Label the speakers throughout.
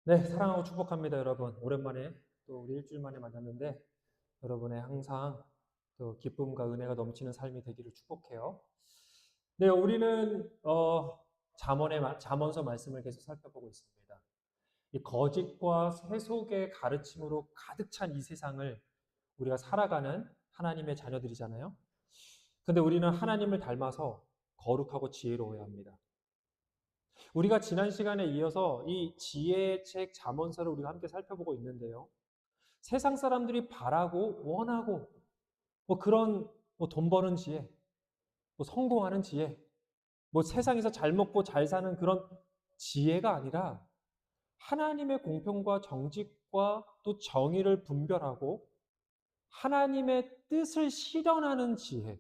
Speaker 1: 네, 사랑하고 축복합니다, 여러분. 오랜만에 또 우리 일주일 만에 만났는데 여러분의 항상 또 기쁨과 은혜가 넘치는 삶이 되기를 축복해요. 네, 우리는 잠언서 말씀을 계속 살펴보고 있습니다. 이 거짓과 세속의 가르침으로 가득 찬 이 세상을 우리가 살아가는 하나님의 자녀들이잖아요. 근데 우리는 하나님을 닮아서 거룩하고 지혜로워야 합니다. 우리가 지난 시간에 이어서 이 지혜의 책 잠언서를 우리가 함께 살펴보고 있는데요. 세상 사람들이 바라고 원하고 그런 돈 버는 지혜, 성공하는 지혜, 세상에서 잘 먹고 잘 사는 그런 지혜가 아니라 하나님의 공평과 정직과 또 정의를 분별하고 하나님의 뜻을 실현하는 지혜,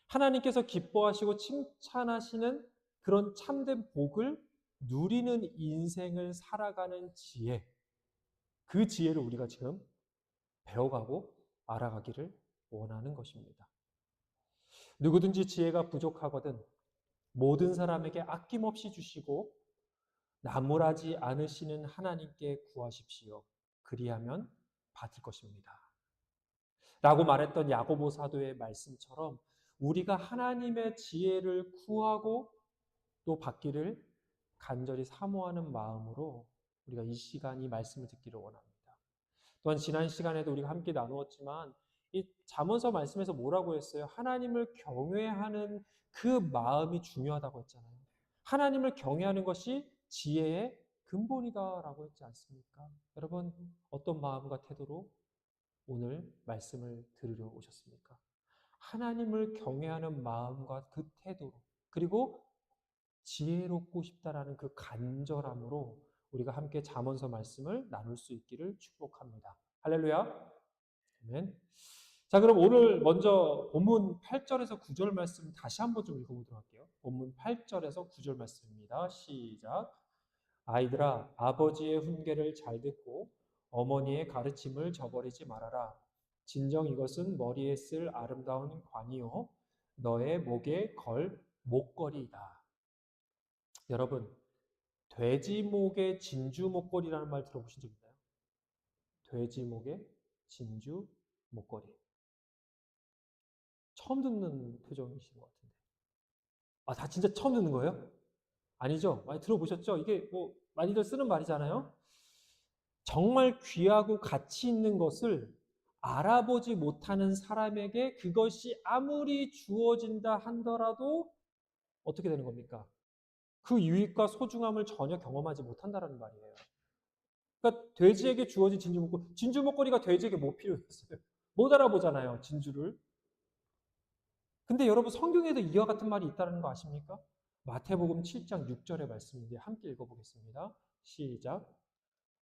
Speaker 1: 하나님께서 기뻐하시고 칭찬하시는 그런 참된 복을 누리는 인생을 살아가는 지혜, 그 지혜를 우리가 지금 배워가고 알아가기를 원하는 것입니다. 누구든지 지혜가 부족하거든 모든 사람에게 아낌없이 주시고 나무라지 않으시는 하나님께 구하십시오. 그리하면 받을 것입니다. 라고 말했던 야고보 사도의 말씀처럼 우리가 하나님의 지혜를 구하고 또 받기를 간절히 사모하는 마음으로 우리가 이 시간 이 말씀을 듣기를 원합니다. 또한 지난 시간에도 우리가 함께 나누었지만 이 잠언서 말씀에서 뭐라고 했어요? 하나님을 경외하는 그 마음이 중요하다고 했잖아요. 하나님을 경외하는 것이 지혜의 근본이다라고 했지 않습니까? 여러분 어떤 마음과 태도로 오늘 말씀을 들으러 오셨습니까? 하나님을 경외하는 마음과 그 태도로 그리고 지혜롭고 싶다라는 그 간절함으로 우리가 함께 잠언서 말씀을 나눌 수 있기를 축복합니다. 할렐루야. 아멘. 자, 그럼 오늘 먼저 본문 8절에서 9절 말씀 다시 한번 좀 읽어보도록 할게요. 본문 8절에서 9절 말씀입니다. 시작. 아이들아, 아버지의 훈계를 잘 듣고 어머니의 가르침을 저버리지 말아라. 진정 이것은 머리에 쓸 아름다운 관이요 너의 목에 걸 목걸이이다. 여러분, 돼지목의 진주 목걸이라는 말 들어보신 적 있나요? 돼지목의 진주 목걸이. 처음 듣는 표정이신 것 같은데. 아, 다 진짜 처음 듣는 거예요? 아니죠? 많이 들어보셨죠? 이게 많이들 쓰는 말이잖아요? 정말 귀하고 가치 있는 것을 알아보지 못하는 사람에게 그것이 아무리 주어진다 한더라도 어떻게 되는 겁니까? 그 유익과 소중함을 전혀 경험하지 못한다라는 말이에요. 그러니까 돼지에게 주어진 진주 목걸이, 진주 목걸이가 돼지에게 뭐 필요했어요? 못 알아보잖아요, 진주를. 근데 여러분 성경에도 이와 같은 말이 있다는 거 아십니까? 마태복음 7장 6절의 말씀인데 함께 읽어보겠습니다. 시작.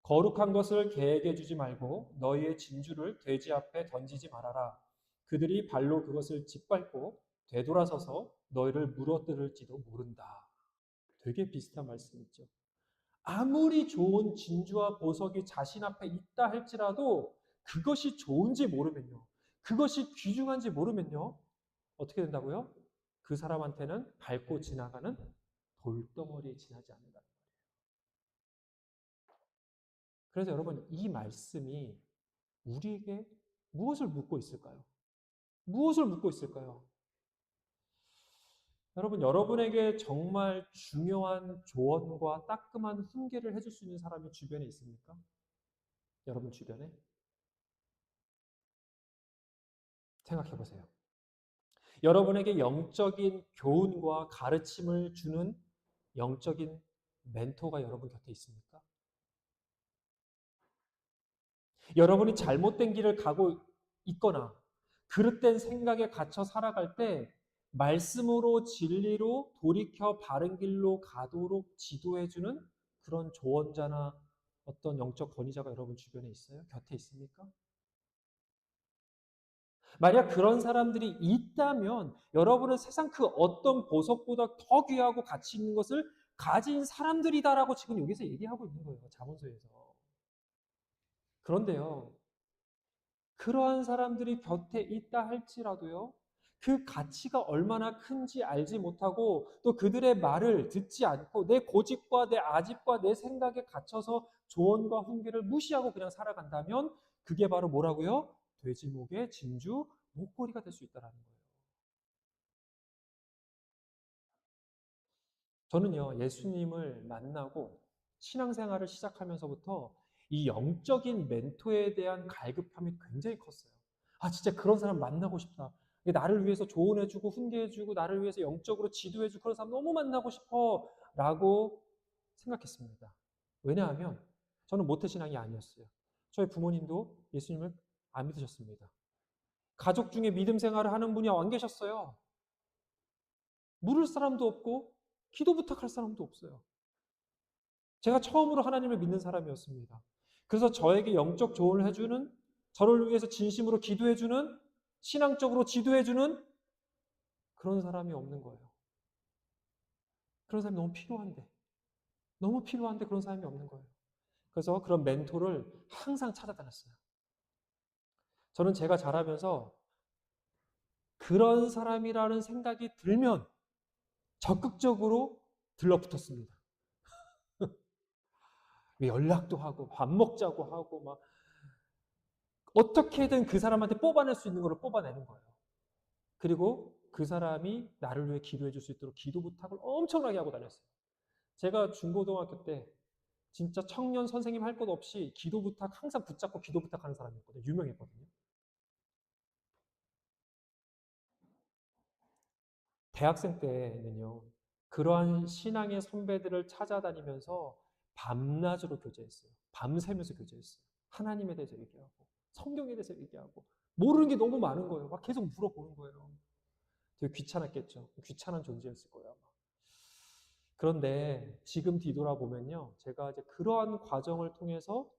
Speaker 1: 거룩한 것을 개에게 주지 말고 너희의 진주를 돼지 앞에 던지지 말아라. 그들이 발로 그것을 짓밟고 되돌아서서 너희를 물어뜯을지도 모른다. 되게 비슷한 말씀 있죠. 아무리 좋은 진주와 보석이 자신 앞에 있다 할지라도 그것이 좋은지 모르면요. 그것이 귀중한지 모르면요. 어떻게 된다고요? 그 사람한테는 밟고 지나가는 돌덩어리에 지나지 않는다. 그래서 여러분 이 말씀이 우리에게 무엇을 묻고 있을까요? 무엇을 묻고 있을까요? 여러분, 여러분에게 정말 중요한 조언과 따끔한 훈계를 해줄 수 있는 사람이 주변에 있습니까? 여러분 주변에? 생각해 보세요. 여러분에게 영적인 교훈과 가르침을 주는 영적인 멘토가 여러분 곁에 있습니까? 여러분이 잘못된 길을 가고 있거나 그릇된 생각에 갇혀 살아갈 때 말씀으로 진리로 돌이켜 바른 길로 가도록 지도해주는 그런 조언자나 어떤 영적 권위자가 여러분 주변에 있어요? 곁에 있습니까? 만약 그런 사람들이 있다면 여러분은 세상 그 어떤 보석보다 더 귀하고 가치 있는 것을 가진 사람들이다라고 지금 여기서 얘기하고 있는 거예요. 자문서에서. 그런데요. 그러한 사람들이 곁에 있다 할지라도요. 그 가치가 얼마나 큰지 알지 못하고 또 그들의 말을 듣지 않고 내 고집과 내 아집과 내 생각에 갇혀서 조언과 훈계를 무시하고 그냥 살아간다면 그게 바로 뭐라고요? 돼지목의 진주 목걸이가 될 수 있다는 거예요. 저는요, 예수님을 만나고 신앙생활을 시작하면서부터 이 영적인 멘토에 대한 갈급함이 굉장히 컸어요. 아, 진짜 그런 사람 만나고 싶다. 나를 위해서 조언해주고 훈계해주고 나를 위해서 영적으로 지도해주고 그런 사람 너무 만나고 싶어 라고 생각했습니다. 왜냐하면 저는 모태신앙이 아니었어요. 저희 부모님도 예수님을 안 믿으셨습니다. 가족 중에 믿음 생활을 하는 분이 안 계셨어요. 물을 사람도 없고 기도 부탁할 사람도 없어요. 제가 처음으로 하나님을 믿는 사람이었습니다. 그래서 저에게 영적 조언을 해주는, 저를 위해서 진심으로 기도해주는, 신앙적으로 지도해주는 그런 사람이 없는 거예요. 그런 사람이 너무 필요한데 그런 사람이 없는 거예요. 그래서 그런 멘토를 항상 찾아다녔어요. 저는 제가 자라면서 그런 사람이라는 생각이 들면 적극적으로 들러붙었습니다. 연락도 하고 밥 먹자고 하고 막 어떻게든 그 사람한테 뽑아낼 수 있는 걸 뽑아내는 거예요. 그리고 그 사람이 나를 위해 기도해 줄 수 있도록 기도 부탁을 엄청나게 하고 다녔어요. 제가 중고등학교 때 진짜 청년 선생님 할 것 없이 기도 부탁 항상 붙잡고 기도 부탁하는 사람이었거든요. 유명했거든요. 대학생 때는요. 그러한 신앙의 선배들을 찾아다니면서 밤낮으로 교제했어요. 밤새면서 교제했어요. 하나님에 대해서 얘기하고 성경에 대해서 얘기하고 모르는 게 너무 많은 거예요. 막 계속 물어보는 거예요. 되게 귀찮았겠죠. 귀찮은 존재였을 거예요. 아마. 그런데 지금 뒤돌아보면요. 제가 이제 그러한 과정을 통해서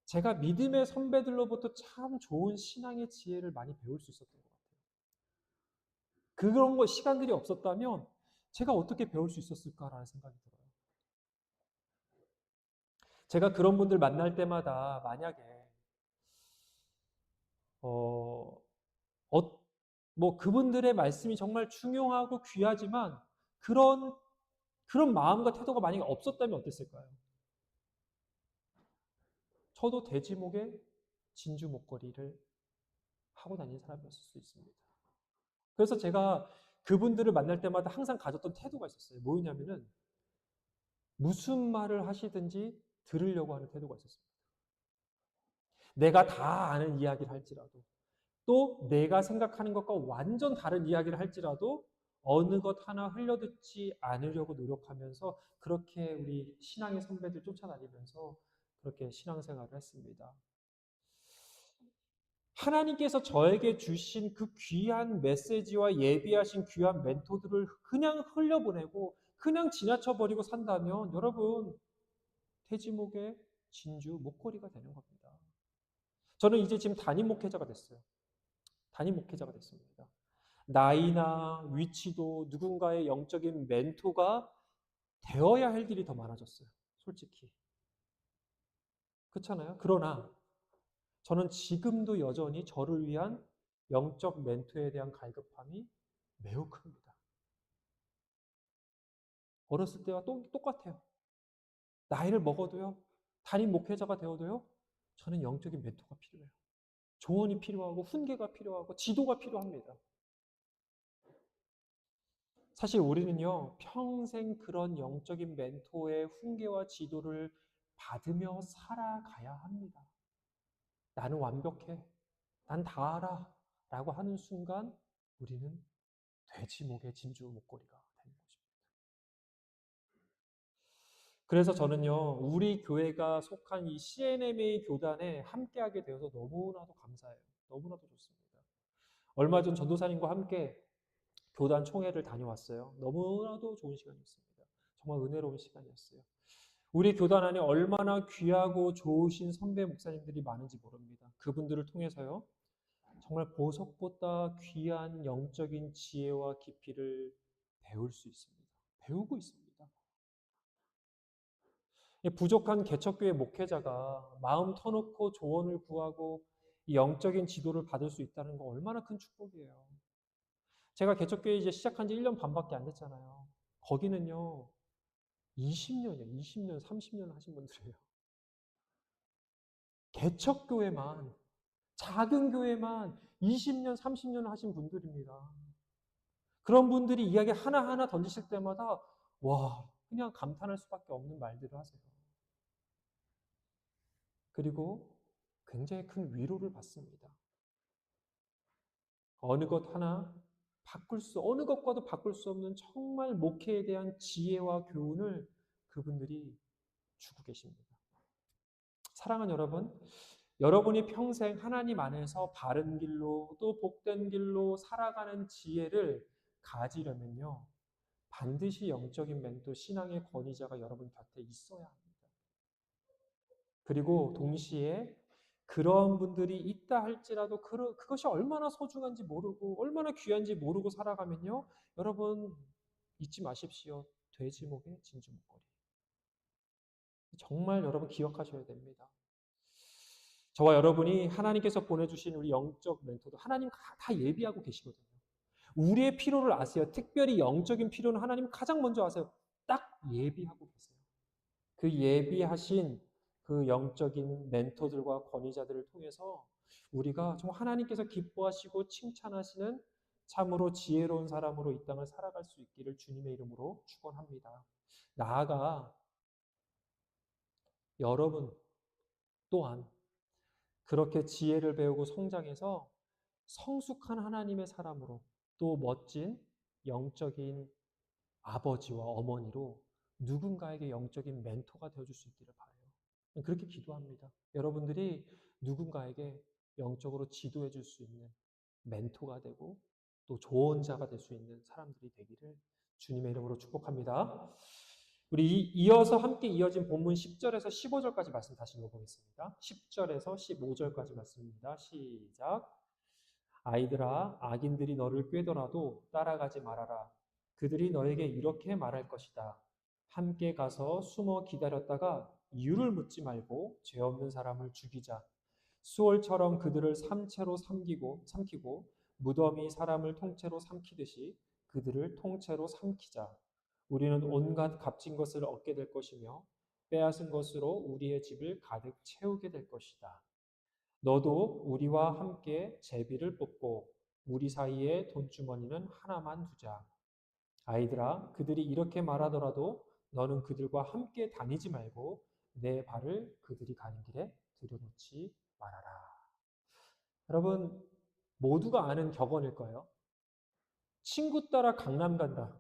Speaker 1: 제가 믿음의 선배들로부터 참 좋은 신앙의 지혜를 많이 배울 수 있었던 것 같아요. 그런 거 시간들이 없었다면 제가 어떻게 배울 수 있었을까라는 생각이 들어요. 제가 그런 분들 만날 때마다 만약에 어, 어, 뭐 그분들의 말씀이 정말 중요하고 귀하지만 그런 마음과 태도가 만약에 없었다면 어땠을까요? 저도 돼지목에 진주 목걸이를 하고 다니는 사람이었을 수 있습니다. 그래서 제가 그분들을 만날 때마다 항상 가졌던 태도가 있었어요. 뭐였냐면은 무슨 말을 하시든지 들으려고 하는 태도가 있었습니다. 내가 다 아는 이야기를 할지라도 또 내가 생각하는 것과 완전 다른 이야기를 할지라도 어느 것 하나 흘려듣지 않으려고 노력하면서 그렇게 우리 신앙의 선배들 쫓아다니면서 그렇게 신앙생활을 했습니다. 하나님께서 저에게 주신 그 귀한 메시지와 예비하신 귀한 멘토들을 그냥 흘려보내고 그냥 지나쳐버리고 산다면 여러분 태지목의 진주 목걸이가 되는 겁니다. 저는 이제 지금 담임 목회자가 됐어요. 담임 목회자가 됐습니다. 나이나 위치도 누군가의 영적인 멘토가 되어야 할 일이 더 많아졌어요. 솔직히. 그렇잖아요. 그러나 저는 지금도 여전히 저를 위한 영적 멘토에 대한 갈급함이 매우 큽니다. 어렸을 때와 똑같아요. 나이를 먹어도요, 담임 목회자가 되어도요, 저는 영적인 멘토가 필요해요. 조언이 필요하고, 훈계가 필요하고, 지도가 필요합니다. 사실 우리는요, 평생 그런 영적인 멘토의 훈계와 지도를 받으며 살아가야 합니다. 나는 완벽해. 난 다 알아. 라고 하는 순간 우리는 돼지목의 진주 목걸이가 되는 것입니다. 그래서 저는요, 우리 교회가 속한 이 CNMA 교단에 함께하게 되어서 너무나도 감사해요. 너무나도 좋습니다. 얼마 전 전도사님과 함께 교단 총회를 다녀왔어요. 너무나도 좋은 시간이었습니다. 정말 은혜로운 시간이었어요. 우리 교단 안에 얼마나 귀하고 좋으신 선배 목사님들이 많은지 모릅니다. 그분들을 통해서요, 정말 보석보다 귀한 영적인 지혜와 깊이를 배울 수 있습니다. 배우고 있습니다. 부족한 개척교회 목회자가 마음 터놓고 조언을 구하고 이 영적인 지도를 받을 수 있다는 거 얼마나 큰 축복이에요. 제가 개척교회 이제 시작한 지 1년 반밖에 안 됐잖아요. 거기는요, 20년이요. 20년, 30년 하신 분들이에요. 개척교회만, 작은 교회만 20년, 30년 하신 분들입니다. 그런 분들이 이야기 하나하나 던지실 때마다, 와, 그냥 감탄할 수밖에 없는 말들을 하세요. 그리고 굉장히 큰 위로를 받습니다. 어느 것 하나 어느 것과도 바꿀 수 없는 정말 목회에 대한 지혜와 교훈을 그분들이 주고 계십니다. 사랑하는 여러분, 여러분이 평생 하나님 안에서 바른 길로 또 복된 길로 살아가는 지혜를 가지려면요, 반드시 영적인 멘토, 신앙의 권위자가 여러분 곁에 있어야 합니다. 그리고 동시에 그런 분들이 있다 할지라도 그것이 얼마나 소중한지 모르고 얼마나 귀한지 모르고 살아가면요, 여러분 잊지 마십시오. 돼지 목에 진주 목걸이. 정말 여러분 기억하셔야 됩니다. 저와 여러분이 하나님께서 보내주신 우리 영적 멘토도 하나님 다 예비하고 계시거든요. 우리의 필요를 아세요. 특별히 영적인 필요는 하나님 가장 먼저 아세요. 딱 예비하고 계세요. 그 예비하신 그 영적인 멘토들과 권위자들을 통해서 우리가 정말 하나님께서 기뻐하시고 칭찬하시는 참으로 지혜로운 사람으로 이 땅을 살아갈 수 있기를 주님의 이름으로 축원합니다. 나아가 여러분 또한 그렇게 지혜를 배우고 성장해서 성숙한 하나님의 사람으로 또 멋진 영적인 아버지와 어머니로 누군가에게 영적인 멘토가 되어줄 수 있기를 바라요. 그렇게 기도합니다. 여러분들이 누군가에게 영적으로 지도해 줄 수 있는 멘토가 되고 또 조언자가 될 수 있는 사람들이 되기를 주님의 이름으로 축복합니다. 우리 이어서 함께 이어진 본문 10절에서 15절까지 말씀 다시 읽어보겠습니다. 10절에서 15절까지 말씀입니다. 시작. 아이들아, 악인들이 너를 꾀더라도 따라가지 말아라. 그들이 너에게 이렇게 말할 것이다. 함께 가서 숨어 기다렸다가 이유를 묻지 말고 죄 없는 사람을 죽이자. 수월처럼 그들을 삼키고 무덤이 사람을 통째로 삼키듯이 그들을 통째로 삼키자. 우리는 온갖 값진 것을 얻게 될 것이며 빼앗은 것으로 우리의 집을 가득 채우게 될 것이다. 너도 우리와 함께 제비를 뽑고 우리 사이에 돈주머니는 하나만 두자. 아이들아, 그들이 이렇게 말하더라도 너는 그들과 함께 다니지 말고 내 발을 그들이 가는 길에 들여놓지 말아라. 여러분, 모두가 아는 격언일 거예요. 친구 따라 강남 간다.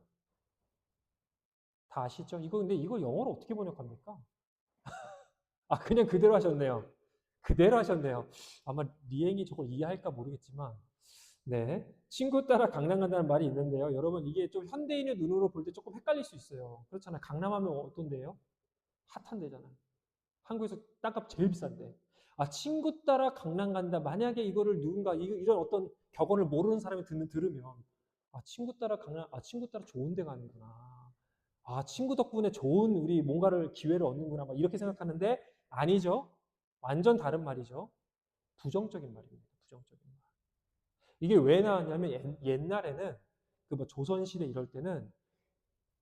Speaker 1: 다 아시죠? 근데 이거 영어로 어떻게 번역합니까? 아, 그냥 그대로 하셨네요. 그대로 하셨네요. 아마 리앵이 저걸 이해할까 모르겠지만, 네. 친구 따라 강남 간다는 말이 있는데요. 여러분, 이게 좀 현대인의 눈으로 볼 때 조금 헷갈릴 수 있어요. 그렇잖아요. 강남하면 어떤 데요? 핫한 데잖아요. 한국에서 땅값 제일 비싼데. 아, 친구 따라 강남 간다. 만약에 이거를 누군가, 이런 어떤 격언을 모르는 사람이 들으면, 아, 친구 따라 좋은 데 가는구나. 아, 친구 덕분에 좋은 우리 뭔가를 기회를 얻는구나. 막 이렇게 생각하는데, 아니죠. 완전 다른 말이죠. 부정적인 말입니다. 부정적인 말. 이게 왜 나왔냐면 옛날에는 그 뭐 조선시대 이럴 때는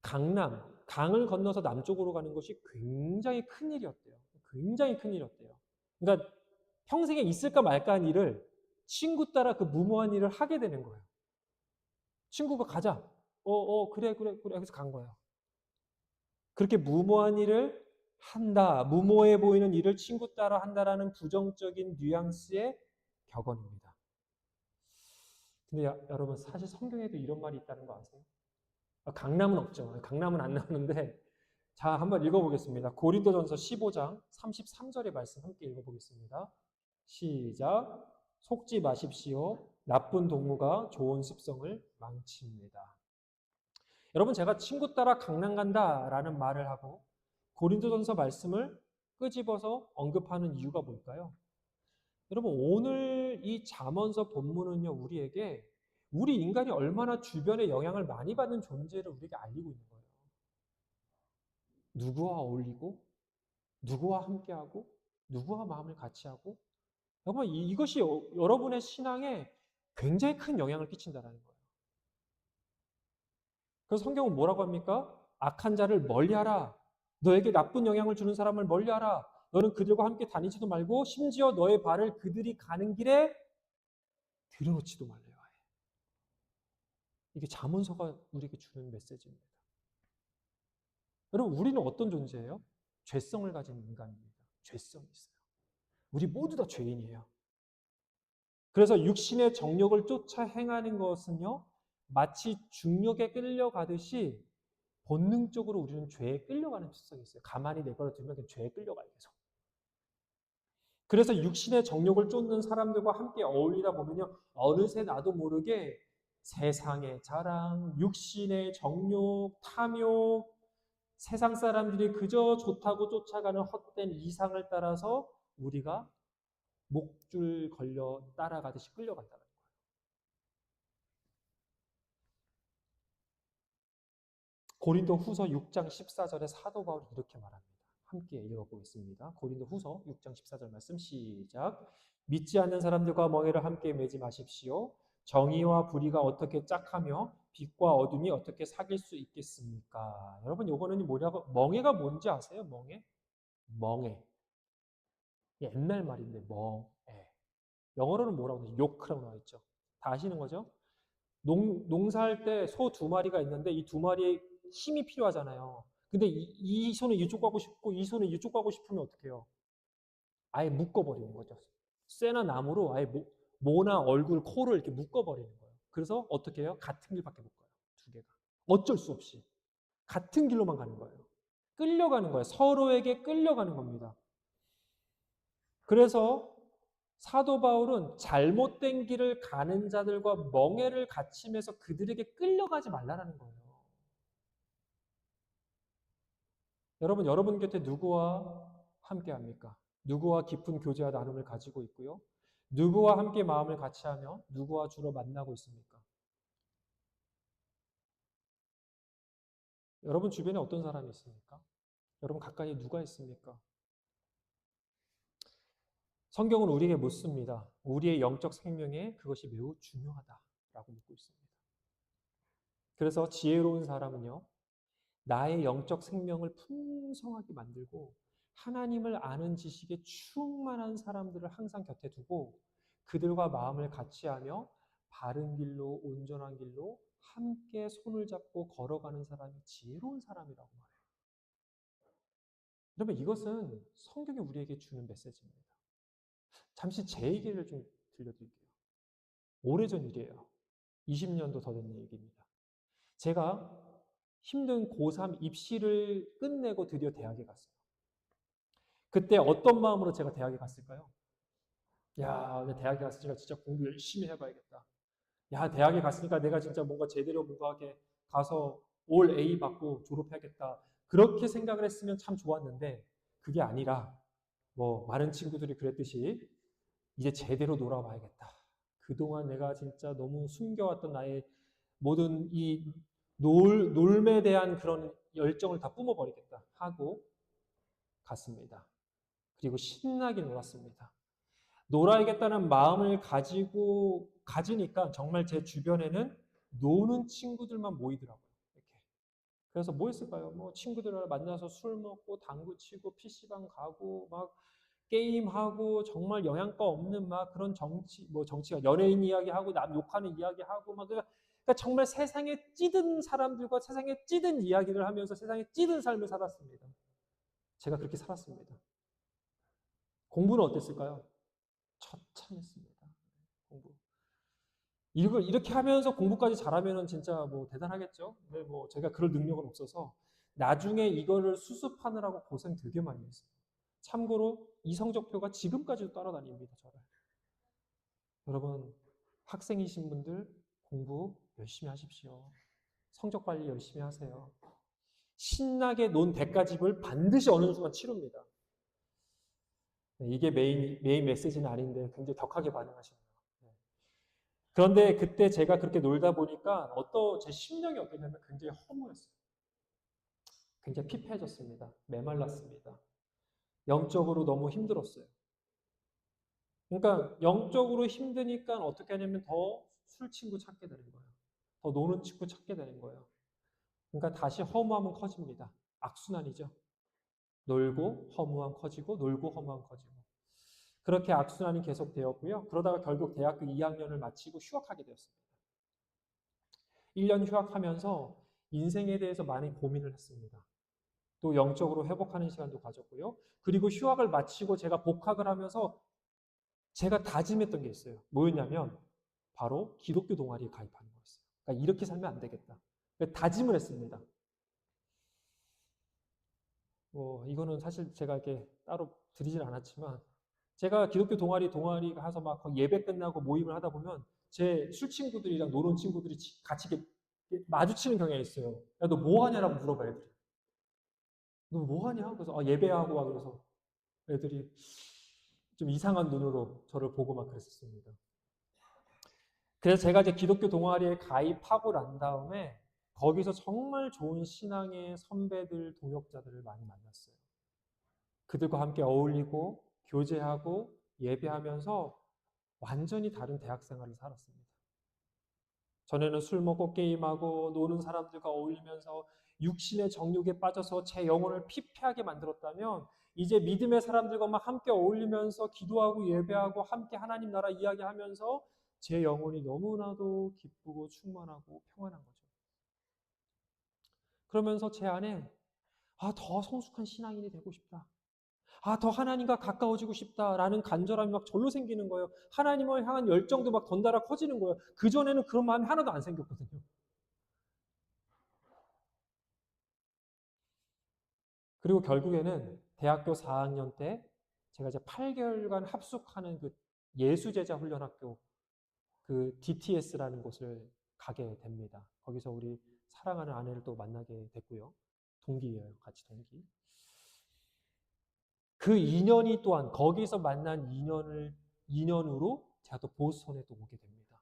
Speaker 1: 강을 건너서 남쪽으로 가는 것이 굉장히 큰 일이었대요. 굉장히 큰 일이었대요. 그러니까 평생에 있을까 말까 한 일을 친구 따라 그 무모한 일을 하게 되는 거예요. 친구가 가자. 그래. 해서 간 거예요. 그렇게 무모한 일을 한다. 무모해 보이는 일을 친구 따라 한다라는 부정적인 뉘앙스의 격언입니다. 근데 여러분, 사실 성경에도 이런 말이 있다는 거 아세요? 강남은 없죠. 강남은 안 나오는데, 자, 한번 읽어보겠습니다. 고린도전서 15장 33절의 말씀 함께 읽어보겠습니다. 시작. 속지 마십시오. 나쁜 동무가 좋은 습성을 망칩니다. 여러분, 제가 친구 따라 강남 간다라는 말을 하고 고린도전서 말씀을 끄집어서 언급하는 이유가 뭘까요? 여러분, 오늘 이 잠언서 본문은요, 우리에게 우리 인간이 얼마나 주변에 영향을 많이 받는 존재를 우리에게 알리고 있는 거예요. 누구와 어울리고, 누구와 함께하고, 누구와 마음을 같이 하고, 여러분, 이것이 여러분의 신앙에 굉장히 큰 영향을 끼친다는 거예요. 그래서 성경은 뭐라고 합니까? 악한 자를 멀리하라. 너에게 나쁜 영향을 주는 사람을 멀리하라. 너는 그들과 함께 다니지도 말고 심지어 너의 발을 그들이 가는 길에 들여놓지도 말래요. 이게 잠언서가 우리에게 주는 메시지입니다. 여러분, 우리는 어떤 존재예요? 죄성을 가진 인간입니다. 죄성이 있어요. 우리 모두 다 죄인이에요. 그래서 육신의 정욕을 쫓아 행하는 것은요, 마치 중력에 끌려가듯이 본능적으로 우리는 죄에 끌려가는 특성이 있어요. 가만히 내버려 두면 그냥 죄에 끌려가요, 계속. 그래서 육신의 정욕을 쫓는 사람들과 함께 어울리다 보면요, 어느새 나도 모르게 세상의 자랑, 육신의 정욕, 탐욕, 세상 사람들이 그저 좋다고 쫓아가는 헛된 이상을 따라서 우리가 목줄 걸려 따라가듯이 끌려간다는 거예요. 고린도 후서 6장 14절에 사도 바울이 이렇게 말합니다. 함께 읽어보겠습니다. 고린도 후서 6장 14절 말씀 시작. 믿지 않는 사람들과 멍에를 함께 매지 마십시오. 정의와 불의가 어떻게 짝하며 빛과 어둠이 어떻게 사귈 수 있겠습니까? 여러분, 요거는 뭐냐고, 멍에가 뭔지 아세요? 멍에? 멍에. 옛날 말인데, 멍에. 영어로는 뭐라고 하죠? 요크라고 나와 있죠. 다 아시는 거죠? 농사할 때 소 두 마리가 있는데 이 두 마리의 힘이 필요하잖아요. 근데 이 손은 이쪽 가고 싶고 이 손은 이쪽 가고 싶으면 어떻게 해요? 아예 묶어버리는 거죠. 쇠나 나무로 아예 모나 얼굴, 코를 이렇게 묶어버리는 거예요. 그래서 어떻게 해요? 같은 길밖에 못 가요. 두 개가. 어쩔 수 없이. 같은 길로만 가는 거예요. 끌려가는 거예요. 서로에게 끌려가는 겁니다. 그래서 사도 바울은 잘못된 길을 가는 자들과 멍에를 갖추면서 그들에게 끌려가지 말라는 거예요. 여러분 곁에 누구와 함께 합니까? 누구와 깊은 교제와 나눔을 가지고 있고요. 누구와 함께 마음을 같이 하며 누구와 주로 만나고 있습니까? 여러분 주변에 어떤 사람이 있습니까? 여러분 가까이에 누가 있습니까? 성경은 우리에게 묻습니다. 우리의 영적 생명에 그것이 매우 중요하다라고 묻고 있습니다. 그래서 지혜로운 사람은요, 나의 영적 생명을 풍성하게 만들고 하나님을 아는 지식에 충만한 사람들을 항상 곁에 두고 그들과 마음을 같이 하며 바른 길로, 온전한 길로 함께 손을 잡고 걸어가는 사람이 지혜로운 사람이라고 말해요. 그러면 이것은 성경이 우리에게 주는 메시지입니다. 잠시 제 얘기를 좀 들려드릴게요. 오래전 일이에요. 20년도 더 된 얘기입니다. 제가 힘든 고3 입시를 끝내고 드디어 대학에 갔어요. 그때 어떤 마음으로 제가 대학에 갔을까요? 야, 대학에 갔으니까 진짜 공부 열심히 해봐야겠다. 야, 대학에 갔으니까 내가 진짜 뭔가 제대로 뭔가 이렇게 가서 올 A 받고 졸업해야겠다. 그렇게 생각을 했으면 참 좋았는데 그게 아니라 뭐 많은 친구들이 그랬듯이 이제 제대로 놀아봐야겠다. 그동안 내가 진짜 너무 숨겨왔던 나의 모든 이 놀매에 대한 그런 열정을 다 뿜어버리겠다 하고 갔습니다. 그리고 신나게 놀았습니다. 놀아야겠다는 마음을 가지니까 정말 제 주변에는 노는 친구들만 모이더라고요. 이렇게. 그래서 뭐 했을까요? 뭐 친구들을 만나서 술 먹고 당구 치고 PC방 가고 막 게임하고 정말 영양가 없는 막 그런 정치가 연예인 이야기하고 남 욕하는 이야기하고 막 그러니까 정말 세상에 찌든 사람들과 세상에 찌든 이야기를 하면서 세상에 찌든 삶을 살았습니다. 제가 그렇게 살았습니다. 공부는 어땠을까요? 처참했습니다. 공부. 이걸 이렇게 하면서 공부까지 잘하면은 진짜 뭐 대단하겠죠? 근데 뭐 제가 그럴 능력은 없어서 나중에 이거를 수습하느라고 고생 되게 많이 했어요. 참고로 이 성적표가 지금까지도 따라다닙니다, 저를. 여러분, 학생이신 분들 공부 열심히 하십시오. 성적 관리 열심히 하세요. 신나게 논 대가집을 반드시 어느 순간 치릅니다. 이게 메인 메시지는 아닌데 굉장히 격하게 반응하시네요. 그런데 그때 제가 그렇게 놀다 보니까 제 심령이 어땠냐면 굉장히 허무했어요. 굉장히 피폐해졌습니다. 메말랐습니다. 영적으로 너무 힘들었어요. 그러니까 영적으로 힘드니까 어떻게 하냐면 더 술 친구 찾게 되는 거예요. 더 노는 친구 찾게 되는 거예요. 그러니까 다시 허무함은 커집니다. 악순환이죠. 놀고 허무함 커지고 놀고 허무함 커지고. 그렇게 악순환이 계속되었고요. 그러다가 결국 대학교 2학년을 마치고 휴학하게 되었습니다. 1년 휴학하면서 인생에 대해서 많이 고민을 했습니다. 또 영적으로 회복하는 시간도 가졌고요. 그리고 휴학을 마치고 제가 복학을 하면서 제가 다짐했던 게 있어요. 뭐였냐면 바로 기독교 동아리에 가입하는 거였어요. 그러니까 이렇게 살면 안 되겠다. 다짐을 했습니다. 이거는 사실 제가 이렇게 따로 드리진 않았지만 제가 기독교 동아리 가서 막 예배 끝나고 모임을 하다 보면 제 술 친구들이랑 노는 친구들이 같이 마주치는 경향이 있어요. 야, 너 뭐 하냐라고 물어봐, 애들이. 너 뭐 하냐? 그래서 예배하고 와. 그래서 애들이 좀 이상한 눈으로 저를 보고 막 그랬었습니다. 그래서 제가 이제 기독교 동아리에 가입하고 난 다음에 거기서 정말 좋은 신앙의 선배들, 동역자들을 많이 만났어요. 그들과 함께 어울리고 교제하고 예배하면서 완전히 다른 대학 생활을 살았습니다. 전에는 술 먹고 게임하고 노는 사람들과 어울리면서 육신의 정욕에 빠져서 제 영혼을 피폐하게 만들었다면 이제 믿음의 사람들과 함께 어울리면서 기도하고 예배하고 함께 하나님 나라 이야기하면서 제 영혼이 너무나도 기쁘고 충만하고 평안한 거죠. 그러면서 제 안에 더 성숙한 신앙인이 되고 싶다. 더 하나님과 가까워지고 싶다라는 간절함이 막 절로 생기는 거예요. 하나님을 향한 열정도 막 덩달아 커지는 거예요. 그전에는 그런 마음이 하나도 안 생겼거든요. 그리고 결국에는 대학교 4학년 때 제가 이제 8개월간 합숙하는 그 예수제자 훈련학교 그 DTS라는 곳을 가게 됩니다. 거기서 우리 사랑하는 아내를 또 만나게 됐고요. 동기예요. 같이 동기. 그 2년이 또한 거기서 만난 2년으로 제가 또 보스턴에 또 오게 됩니다.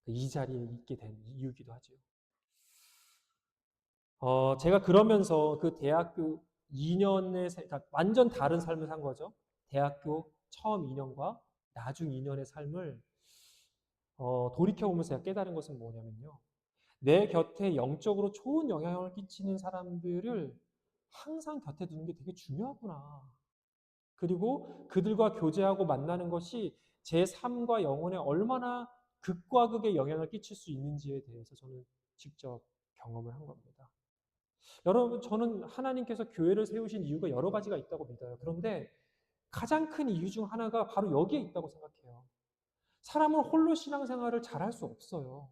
Speaker 1: 이 자리에 있게 된 이유기도 하죠. 제가 그러면서 그 대학교 2년의 그러니까 완전 다른 삶을 산 거죠. 대학교 처음 2년과 나중 2년의 삶을 돌이켜보면서 제가 깨달은 것은 뭐냐면요. 내 곁에 영적으로 좋은 영향을 끼치는 사람들을 항상 곁에 두는 게 되게 중요하구나. 그리고 그들과 교제하고 만나는 것이 제 삶과 영혼에 얼마나 극과 극의 영향을 끼칠 수 있는지에 대해서 저는 직접 경험을 한 겁니다. 여러분, 저는 하나님께서 교회를 세우신 이유가 여러 가지가 있다고 믿어요. 그런데 가장 큰 이유 중 하나가 바로 여기에 있다고 생각해요. 사람은 홀로 신앙생활을 잘할 수 없어요.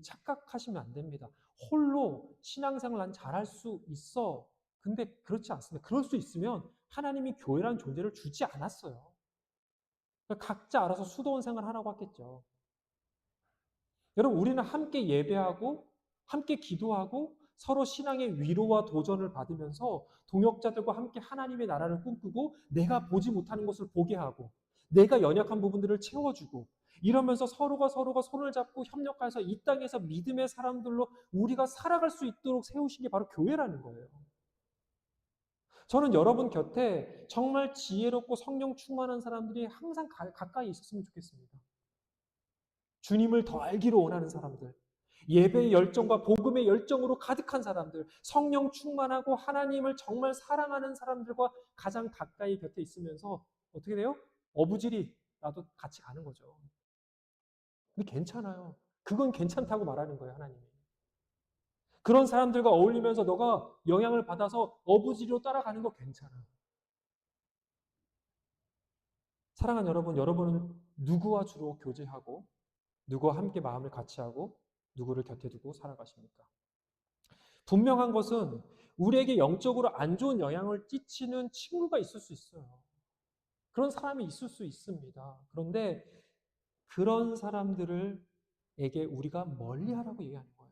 Speaker 1: 착각하시면 안 됩니다. 홀로 신앙생활 난 잘할 수 있어. 근데 그렇지 않습니다. 그럴 수 있으면 하나님이 교회라는 존재를 주지 않았어요. 그러니까 각자 알아서 수도원 생활 하라고 했겠죠. 여러분, 우리는 함께 예배하고 함께 기도하고 서로 신앙의 위로와 도전을 받으면서 동역자들과 함께 하나님의 나라를 꿈꾸고 내가 보지 못하는 것을 보게 하고 내가 연약한 부분들을 채워주고 이러면서 서로가 손을 잡고 협력해서 이 땅에서 믿음의 사람들로 우리가 살아갈 수 있도록 세우신 게 바로 교회라는 거예요. 저는 여러분 곁에 정말 지혜롭고 성령 충만한 사람들이 항상 가까이 있었으면 좋겠습니다. 주님을 더 알기로 원하는 사람들, 예배의 열정과 복음의 열정으로 가득한 사람들, 성령 충만하고 하나님을 정말 사랑하는 사람들과 가장 가까이 곁에 있으면서 어떻게 돼요? 어부질이 나도 같이 가는 거죠. 근데 괜찮아요. 그건 괜찮다고 말하는 거예요, 하나님이. 그런 사람들과 어울리면서 너가 영향을 받아서 어부지리로 따라가는 거 괜찮아. 사랑하는 여러분, 여러분은 누구와 주로 교제하고 누구와 함께 마음을 같이 하고 누구를 곁에 두고 살아가십니까? 분명한 것은 우리에게 영적으로 안 좋은 영향을 끼치는 친구가 있을 수 있어요. 그런 사람이 있을 수 있습니다. 그런데 그런 사람들에게 우리가 멀리하라고 얘기하는 거예요.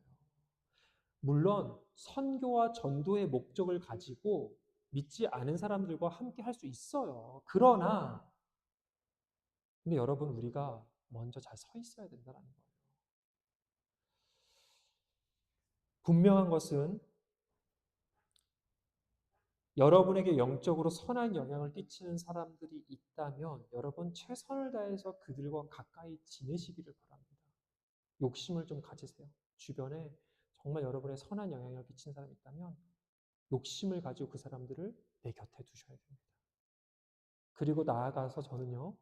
Speaker 1: 물론 선교와 전도의 목적을 가지고 믿지 않은 사람들과 함께 할 수 있어요. 그러나 근데 여러분 우리가 먼저 잘 서 있어야 된다는 거예요. 분명한 것은 여러분에게 영적으로 선한 영향을 끼치는 사람들이 있다면 여러분 최선을 다해서 그들과 가까이 지내시기를 바랍니다. 욕심을 좀 가지세요. 주변에 정말 여러분의 선한 영향을 끼친 사람이 있다면 욕심을 가지고 그 사람들을 내 곁에 두셔야 됩니다. 그리고 나아가서 저는요,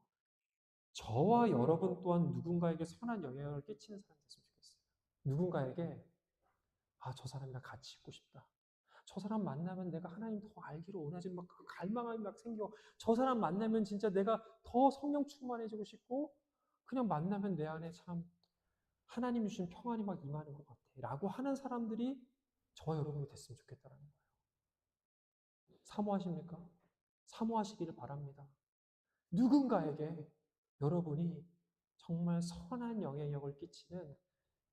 Speaker 1: 저와 여러분 또한 누군가에게 선한 영향을 끼치는 사람이 됐으면 좋겠어요. 누군가에게 저 사람이랑 같이 있고 싶다. 저 사람 만나면 내가 하나님 더 알기를 원하지, 막 그 갈망이 막 생겨. 저 사람 만나면 진짜 내가 더 성령 충만해지고 싶고, 그냥 만나면 내 안에 참 하나님 주신 평안이 막 임하는 것 같아. 라고 하는 사람들이 저와 여러분이 됐으면 좋겠다는 거예요. 사모하십니까? 사모하시기를 바랍니다. 누군가에게 여러분이 정말 선한 영향력을 끼치는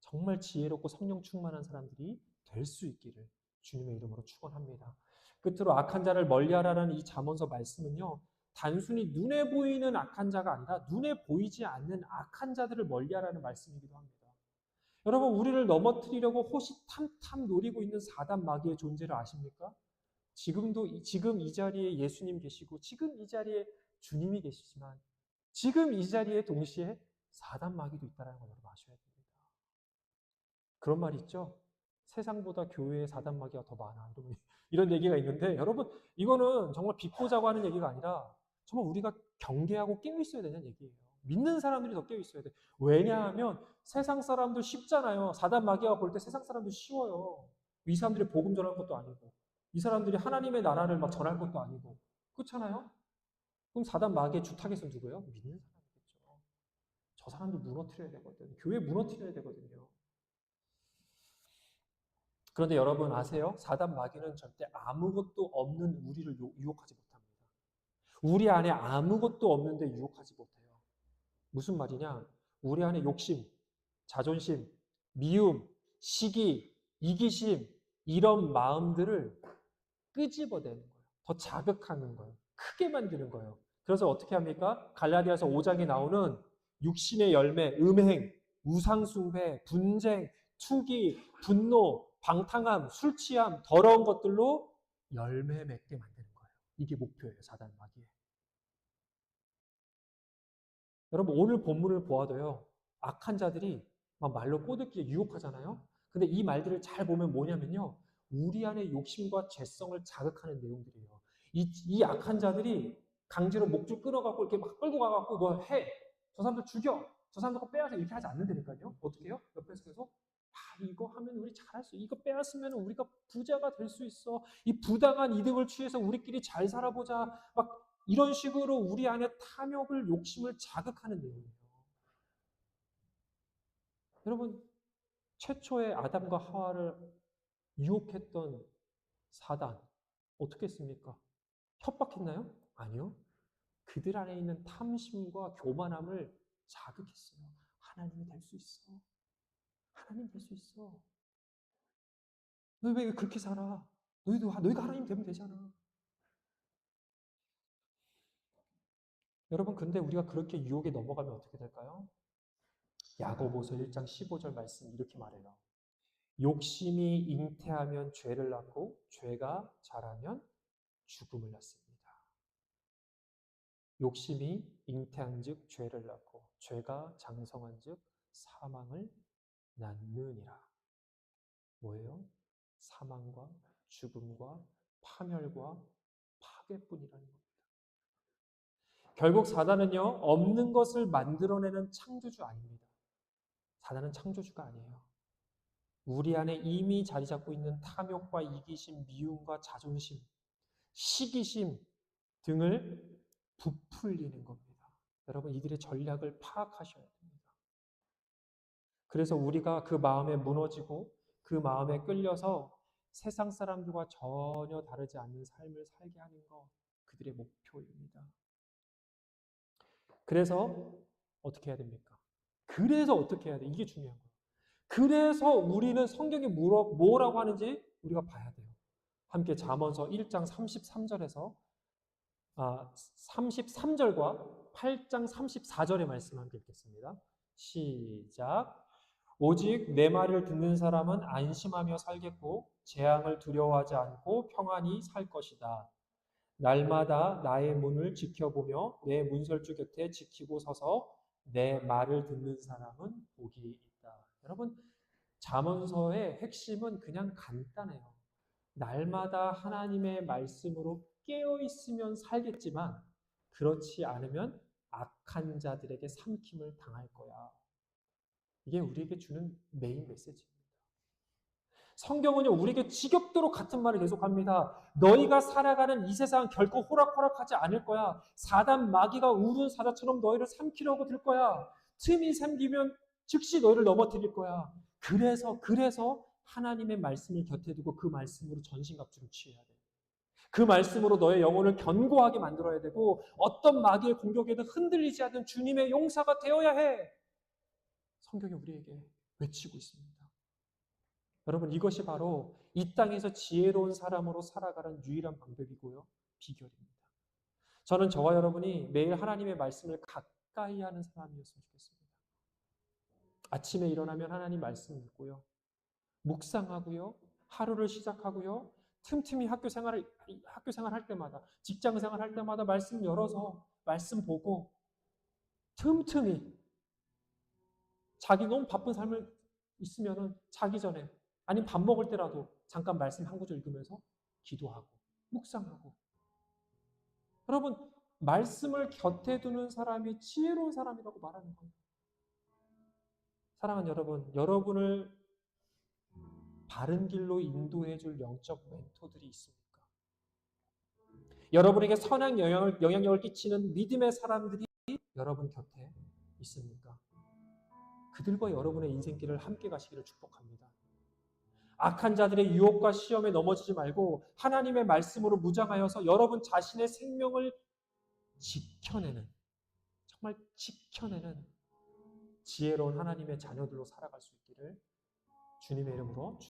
Speaker 1: 정말 지혜롭고 성령 충만한 사람들이 될 수 있기를 주님의 이름으로 축원합니다. 끝으로 악한 자를 멀리하라는 이 잠언서 말씀은요, 단순히 눈에 보이는 악한 자가 아니라 눈에 보이지 않는 악한 자들을 멀리하라는 말씀이기도 합니다. 여러분, 우리를 넘어뜨리려고 호시탐탐 노리고 있는 사단 마귀의 존재를 아십니까? 지금 이 자리에 예수님 계시고 지금 이 자리에 주님이 계시지만 지금 이 자리에 동시에 사단 마귀도 있다는 걸 여러분 아셔야 됩니다. 그런 말이 있죠. 세상보다 교회의 사단 마귀가 더 많아. 여러분, 이런 얘기가 있는데 여러분, 이거는 정말 비꼬자고 하는 얘기가 아니라 정말 우리가 경계하고 깨어 있어야 되는 얘기예요. 믿는 사람들이 더 깨어 있어야 돼. 왜냐하면 세상 사람들 쉽잖아요. 사단 마귀가 볼 때 세상 사람들 쉬워요. 이 사람들이 복음 전할 것도 아니고 이 사람들이 하나님의 나라를 막 전할 것도 아니고 그렇잖아요. 그럼 사단 마귀의 주타겟은 누구예요? 믿는 사람이겠죠. 저 사람들 무너뜨려야 되거든. 교회 무너뜨려야 되거든요. 그런데 여러분 아세요? 사단 마귀는 절대 아무것도 없는 우리를 유혹하지 못합니다. 우리 안에 아무것도 없는데 유혹하지 못해요. 무슨 말이냐? 우리 안에 욕심, 자존심, 미움, 시기, 이기심 이런 마음들을 끄집어내는 거예요. 더 자극하는 거예요. 크게 만드는 거예요. 그래서 어떻게 합니까? 갈라디아서 5장에 나오는 육신의 열매, 음행, 우상숭배, 분쟁, 투기, 분노, 방탕함, 술 취함, 더러운 것들로 열매 맺게 만드는 거예요. 이게 목표예요, 사단 마귀의. 여러분, 오늘 본문을 보아도요, 악한 자들이 막 말로 꼬드기에 유혹하잖아요? 근데 이 말들을 잘 보면 뭐냐면요, 우리 안의 욕심과 죄성을 자극하는 내용들이에요. 이 악한 자들이 강제로 목줄 끊어갖고 이렇게 막 끌고 가갖고 뭐 해. 저 사람들 죽여. 저 사람들 거 빼앗아. 이렇게 하지 않는다니까요. 어떻게 해요? 옆에서 계속 이거 하면 우리 잘할 수 있어. 이거 빼앗으면 우리가 부자가 될 수 있어. 이 부당한 이득을 취해서 우리끼리 잘 살아보자. 막 이런 식으로 우리 안에 탐욕을, 욕심을 자극하는 내용이에요. 여러분, 최초의 아담과 하와를 유혹했던 사단, 어떻게 했습니까? 협박했나요? 아니요. 그들 안에 있는 탐심과 교만함을 자극했어요. 하나님이 될 수 있어. 하나님 될 수 있어. 너 왜 그렇게 살아? 너희가 하나님 되면 되잖아. 여러분, 근데 우리가 그렇게 유혹에 넘어가면 어떻게 될까요? 야고보서 1장 15절 말씀 이렇게 말해요. 욕심이 잉태하면 죄를 낳고 죄가 자라면 죽음을 낳습니다. 욕심이 잉태한즉 죄를 낳고 죄가 장성한즉 사망을 낳느니라. 뭐예요? 사망과 죽음과 파멸과 파괴뿐이라는 겁니다. 결국 사단은요, 없는 것을 만들어내는 창조주 아닙니다. 사단은 창조주가 아니에요. 우리 안에 이미 자리 잡고 있는 탐욕과 이기심, 미움과 자존심, 시기심 등을 부풀리는 겁니다. 여러분, 이들의 전략을 파악하셔야 됩니다. 그래서 우리가 그 마음에 무너지고 그 마음에 끌려서 세상 사람들과 전혀 다르지 않는 삶을 살게 하는 거 그들의 목표입니다. 그래서 어떻게 해야 됩니까? 그래서 어떻게 해야 돼? 이게 중요한 거예요. 그래서 우리는 성경이 뭐라고 하는지 우리가 봐야 돼요. 함께 잠언서 1장 33절에서 33절과 8장 34절의 말씀 함께 읽겠습니다. 시작. 오직 내 말을 듣는 사람은 안심하며 살겠고 재앙을 두려워하지 않고 평안히 살 것이다. 날마다 나의 문을 지켜보며 내 문설주 곁에 지키고 서서 내 말을 듣는 사람은 복이 있다. 여러분, 잠언서의 핵심은 그냥 간단해요. 날마다 하나님의 말씀으로 깨어 있으면 살겠지만 그렇지 않으면 악한 자들에게 삼킴을 당할 거야. 이게 우리에게 주는 메인 메시지입니다. 성경은요, 우리에게 지겹도록 같은 말을 계속합니다. 너희가 살아가는 이 세상 결코 호락호락하지 않을 거야. 사단 마귀가 우는 사자처럼 너희를 삼키려고 들 거야. 틈이 생기면 즉시 너희를 넘어뜨릴 거야. 그래서 하나님의 말씀을 곁에 두고 그 말씀으로 전신갑주를 취해야 돼. 그 말씀으로 너의 영혼을 견고하게 만들어야 되고 어떤 마귀의 공격에도 흔들리지 않는 주님의 용사가 되어야 해. 성경이 우리에게 외치고 있습니다. 여러분, 이것이 바로 이 땅에서 지혜로운 사람으로 살아가는 유일한 방법이고요. 비결입니다. 저는 저와 여러분이 매일 하나님의 말씀을 가까이 하는 사람이었으면 좋겠습니다. 아침에 일어나면 하나님 말씀 읽고요. 묵상하고요. 하루를 시작하고요. 틈틈이 학교 생활 할 때마다, 직장 생활 할 때마다 말씀 열어서 말씀 보고 틈틈이 자기 너무 바쁜 삶을 있으면은 자기 전에 아니면 밥 먹을 때라도 잠깐 말씀 한 구절 읽으면서 기도하고 묵상하고. 여러분, 말씀을 곁에 두는 사람이 지혜로운 사람이라고 말하는 거예요. 사랑하는 여러분, 여러분을 바른 길로 인도해 줄 영적 멘토들이 있습니까? 여러분에게 선한 영향력을 끼치는 믿음의 사람들이 여러분 곁에 있습니까? 그들과 여러분의 인생길을 함께 가시기를 축복합니다. 악한 자들의 유혹과 시험에 넘어지지 말고 하나님의 말씀으로 무장하여서 여러분 자신의 생명을 지켜내는, 정말 지켜내는 지혜로운 하나님의 자녀들로 살아갈 수 있기를 주님의 이름으로